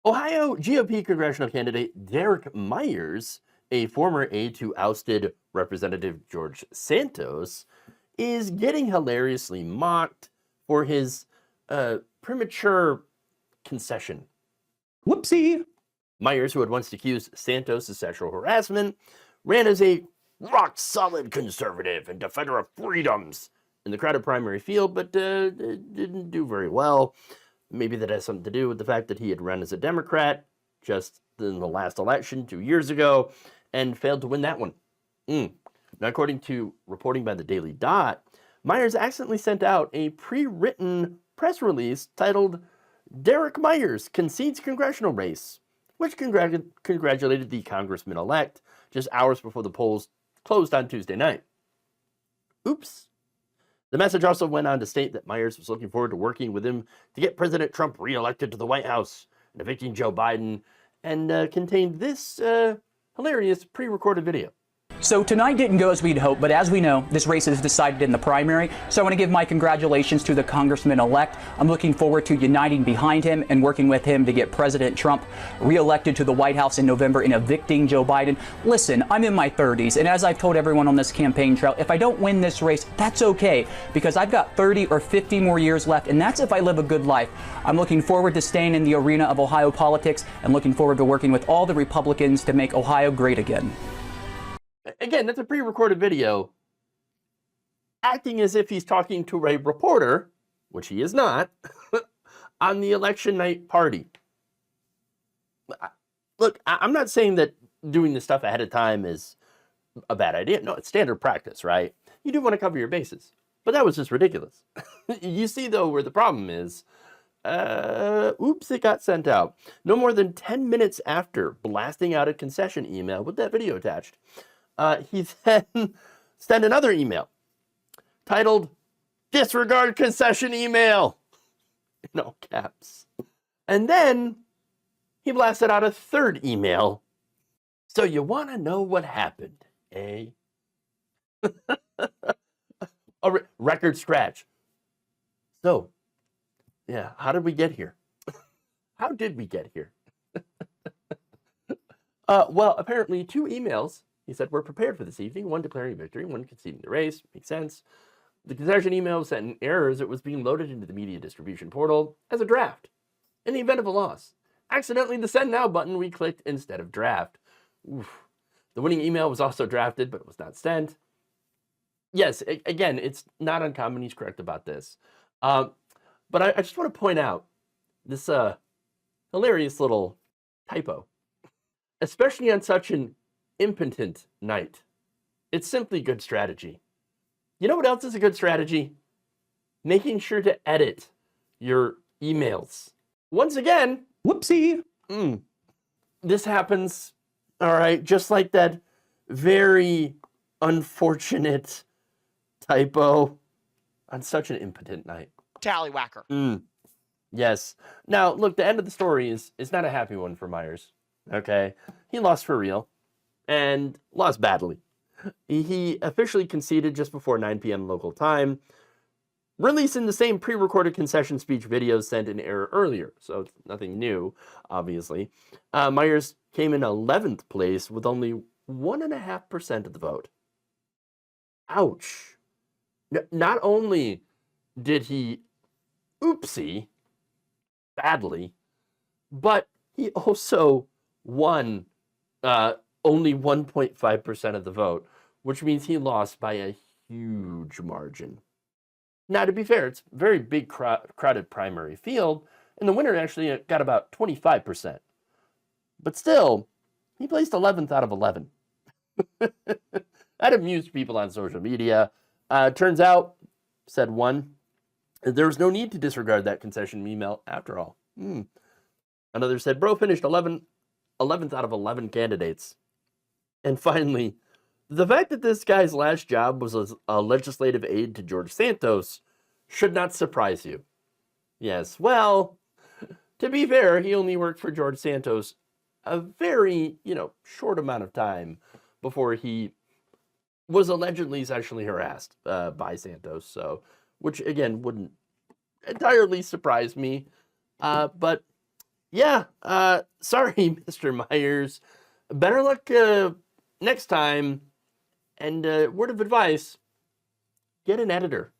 Ohio GOP congressional candidate Derek Myers, a former aide to ousted Representative George Santos, is getting hilariously mocked for his premature concession. Whoopsie. Myers, who had once accused Santos of sexual harassment, ran as a rock-solid conservative and defender of freedoms in the crowded primary field, but didn't do very well. Maybe that has something to do with the fact that he had run as a Democrat just in the last election 2 years ago and failed to win that one. Now, according to reporting by the Daily Dot, Myers accidentally sent out a pre-written press release titled Derek Myers Concedes Congressional Race, which congratulated the congressman-elect just hours before the polls closed on Tuesday night. Oops. The message also went on to state that Myers was looking forward to working with him to get President Trump reelected to the White House and evicting Joe Biden, and contained this hilarious pre-recorded video. So tonight didn't go as we'd hoped, but as we know, this race is decided in the primary. So I want to give my congratulations to the congressman-elect. I'm looking forward to uniting behind him and working with him to get President Trump reelected to the White House in November and evicting Joe Biden. Listen, I'm in my 30s, and as I've told everyone on this campaign trail, if I don't win this race, that's okay, because I've got 30 or 50 more years left, and that's if I live a good life. I'm looking forward to staying in the arena of Ohio politics and looking forward to working with all the Republicans to make Ohio great again. Again, that's a pre-recorded video, acting as if he's talking to a reporter, which he is not, on the election night party. Look, I'm not saying that doing this stuff ahead of time is a bad idea. No, it's standard practice, right? You do want to cover your bases. But that was just ridiculous. You see, though, where the problem is. Oops, it got sent out. No more than 10 minutes after blasting out a concession email with that video attached, he then sent another email titled, "Disregard concession email," in all caps. And then he blasted out a third email. So you want to know what happened, eh? A record scratch. So, yeah, how did we get here? How did we get here? Well, apparently 2 emails, he said, were prepared for this evening, one declaring victory, one conceding the race. Makes sense. The concession email was sent in error as it was being loaded into the media distribution portal as a draft. In the event of a loss, accidentally the send now button we clicked instead of draft. Oof. The winning email was also drafted, but it was not sent. Yes, again, it's not uncommon. He's correct about this. But I just want to point out this hilarious little typo, especially on such an impotent night. It's simply good strategy. You know what else is a good strategy? Making sure to edit your emails. Once again, whoopsie. This happens, all right, just like that very unfortunate typo on such an impotent night. Tallywhacker. Yes. Now, look, the end of the story is not a happy one for Myers. Okay? He lost for real and lost badly. He officially conceded just before 9 p.m. local time, releasing the same pre-recorded concession speech videos sent in error earlier. So it's nothing new, obviously. Myers came in 11th place with only 1.5% of the vote. Ouch. Not only did he oopsie badly, but he also won only 1.5% of the vote, which means he lost by a huge margin. Now, to be fair, it's a very big crowded primary field, and the winner actually got about 25%. But still, he placed 11th out of 11. That amused people on social media. Turns out, said one, there was no need to disregard that concession email after all. Another said, bro finished 11th out of 11 candidates. And finally, the fact that this guy's last job was as a legislative aide to George Santos should not surprise you. Yes, well, to be fair, he only worked for George Santos a very, short amount of time before he was allegedly sexually harassed by Santos. So, which again wouldn't entirely surprise me, but yeah, sorry, Mr. Myers. Better luck next time. And word of advice, get an editor.